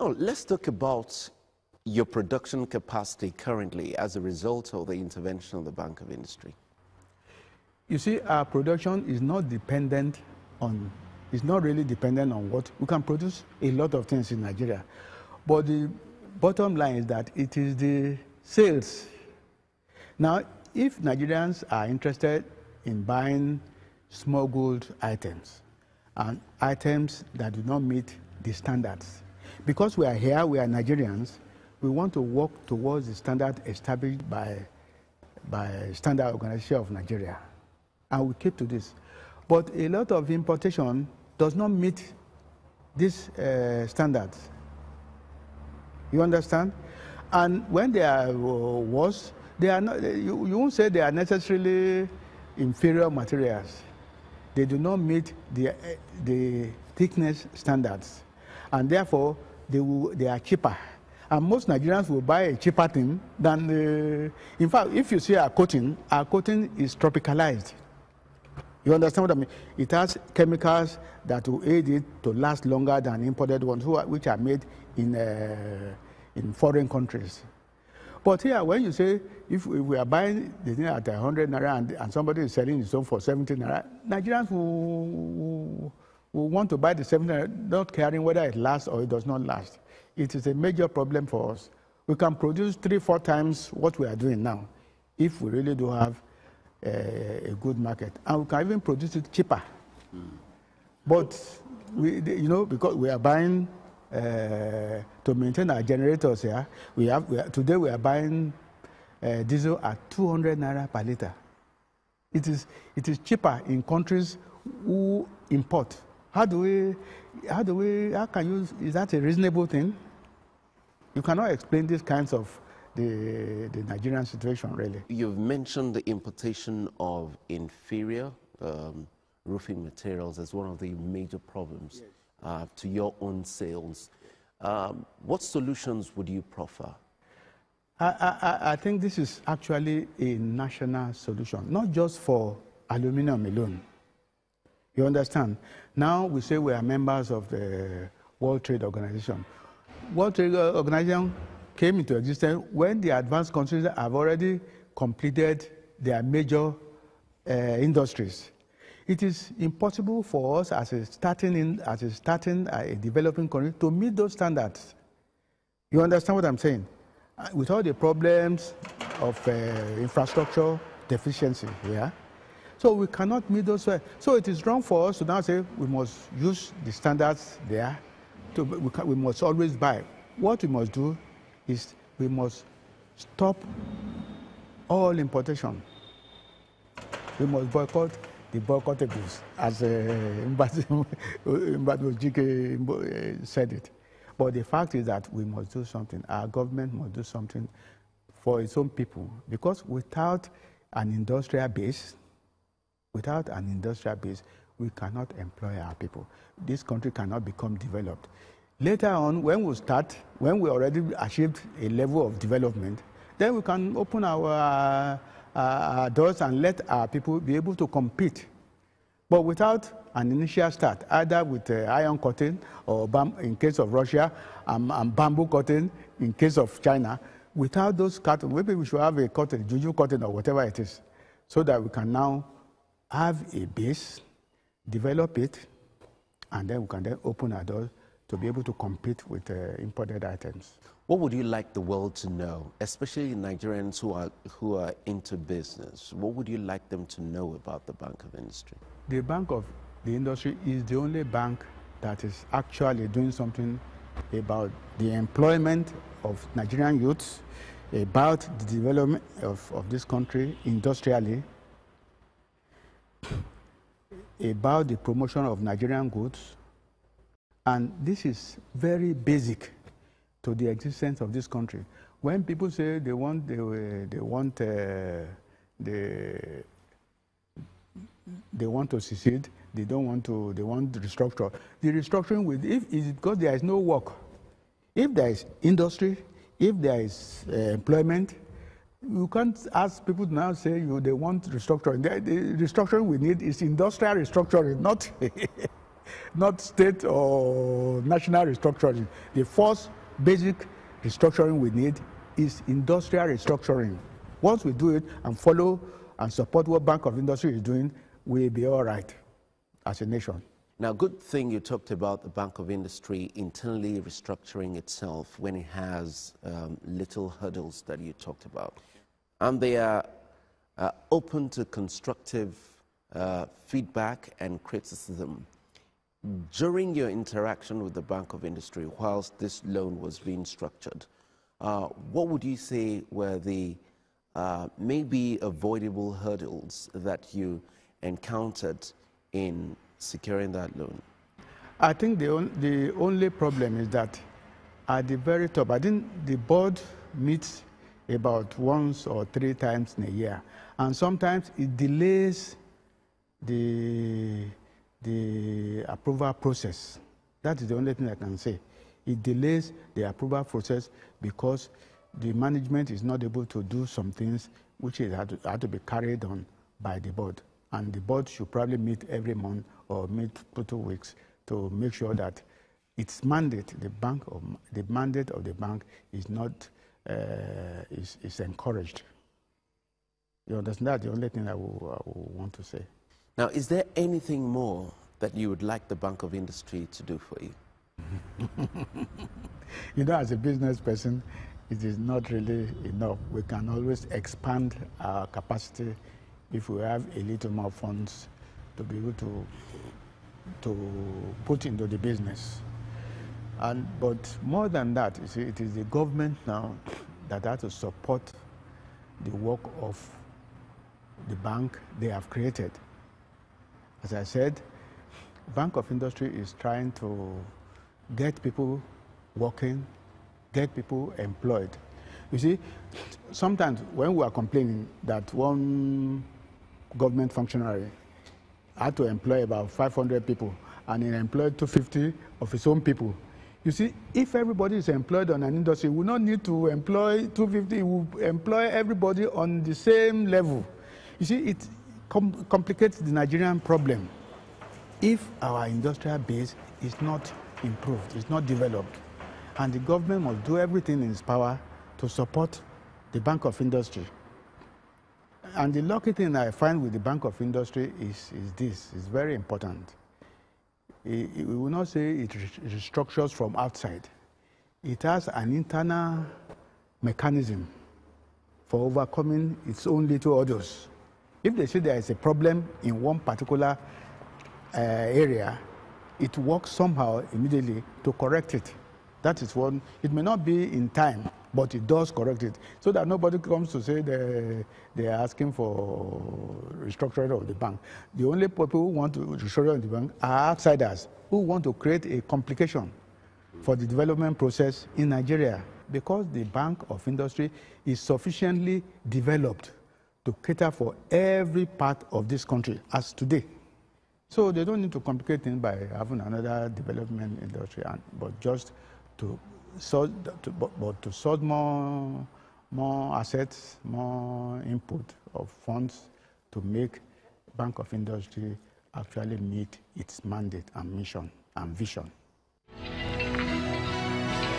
Now, let's talk about your production capacity currently as a result of the intervention of the Bank of Industry. You see, our production is not dependent on, it's not really dependent on what, we can produce a lot of things in Nigeria. But the bottom line is that it is the sales. Now, if Nigerians are interested in buying smuggled items and items that do not meet the standards, because we are here, we are Nigerians, we want to work towards the standard established by Standard Organization of Nigeria. And we keep to this. But a lot of importation does not meet these standards. You understand? And when they are worse, they are not, you won't say they are necessarily inferior materials. They do not meet the thickness standards. And therefore, they are cheaper. And most Nigerians will buy a cheaper thing than, in fact, if you see our coating is tropicalized. You understand what I mean? It has chemicals that will aid it to last longer than imported ones, which are made in foreign countries. But here, when you say, if we are buying the thing at 100 naira and somebody is selling his own for 70 naira, Nigerians will want to buy the 70 naira, not caring whether it lasts or it does not last. It is a major problem for us. We can produce 3-4 times what we are doing now if we really do have a good market. And we can even produce it cheaper. But, because we are buying, to maintain our generators here, today we are buying diesel at 200 naira per liter. It is cheaper in countries who import. How can you, is that a reasonable thing? You cannot explain these kinds of the Nigerian situation, really. You've mentioned the importation of inferior roofing materials as one of the major problems to your own sales. What solutions would you proffer? I think this is actually a national solution, not just for aluminum alone. You understand? Now we say we are members of the World Trade Organization. World Trade Organization came into existence when the advanced countries have already completed their major industries. It is impossible for us as a starting developing country to meet those standards. You understand what I'm saying? With all the problems of infrastructure deficiency, yeah? So we cannot meet those. So it is wrong for us to now say we must use the standards there. We must always buy. What we must do is we must stop all importation. We must boycott the boycottables, as Mbadojike said it. But the fact is that we must do something. Our government must do something for its own people. Because without an industrial base, we cannot employ our people. This country cannot become developed. Later on, when we already achieved a level of development, then we can open our doors and let our people be able to compete. But without an initial start, either with iron cutting or in case of Russia, and bamboo cutting in case of China, without those cutting, maybe we should have a cutting, juju cutting or whatever it is, so that we can now have a base, develop it, and then we can then open our doors to be able to compete with imported items. What would you like the world to know, especially Nigerians who are into business? What would you like them to know about the Bank of Industry? The Bank of the Industry is the only bank that is actually doing something about the employment of Nigerian youths, about the development of this country industrially, about the promotion of Nigerian goods. And this is very basic to the existence of this country. When people say they want to secede, they want to restructure. The restructuring is because there is no work. If there is industry, if there is employment, you can't ask people to now say they want restructuring. The restructuring we need is industrial restructuring, not not state or national restructuring. The first basic restructuring we need is industrial restructuring. Once we do it and follow and support what Bank of Industry is doing, we'll be all right as a nation. Now, good thing you talked about the Bank of Industry internally restructuring itself when it has little hurdles that you talked about. And they are open to constructive feedback and criticism. During your interaction with the Bank of Industry, whilst this loan was being structured, what would you say were the maybe avoidable hurdles that you encountered in securing that loan? I think the only problem is that at the very top, I think the board meets about once or 3 times in a year, and sometimes it delays the approval process. That is the only thing I can say. It delays the approval process because the management is not able to do some things which had to be carried on by the board. And the board should probably meet every month or meet 2 weeks to make sure that its mandate, the mandate of the bank is not is encouraged. You understand? That's the only thing I will want to say. Now, is there anything more that you would like the Bank of Industry to do for you? You know, as a business person, it is not really enough. We can always expand our capacity if we have a little more funds to be able to put into the business. But more than that, you see, it is the government now that has to support the work of the bank they have created. As I said, Bank of Industry is trying to get people working, get people employed. You see, sometimes when we are complaining that one government functionary had to employ about 500 people and he employed 250 of his own people. You see, if everybody is employed on an industry, we will not need to employ 250, we will employ everybody on the same level. You see, it complicates the Nigerian problem if our industrial base is not improved, is not developed. And the government must do everything in its power to support the Bank of Industry. And the lucky thing I find with the Bank of Industry is this, it's very important. We will not say it restructures from outside. It has an internal mechanism for overcoming its own little orders. If they say there is a problem in one particular area, it works somehow immediately to correct it. That is one. It may not be in time, but it does correct it, so that nobody comes to say they are asking for restructuring of the bank. The only people who want to restructure the bank are outsiders who want to create a complication for the development process in Nigeria, because the Bank of Industry is sufficiently developed to cater for every part of this country as today. So they don't need to complicate things by having another development industry, but just to source more assets, more input of funds to make Bank of Industry actually meet its mandate and mission and vision.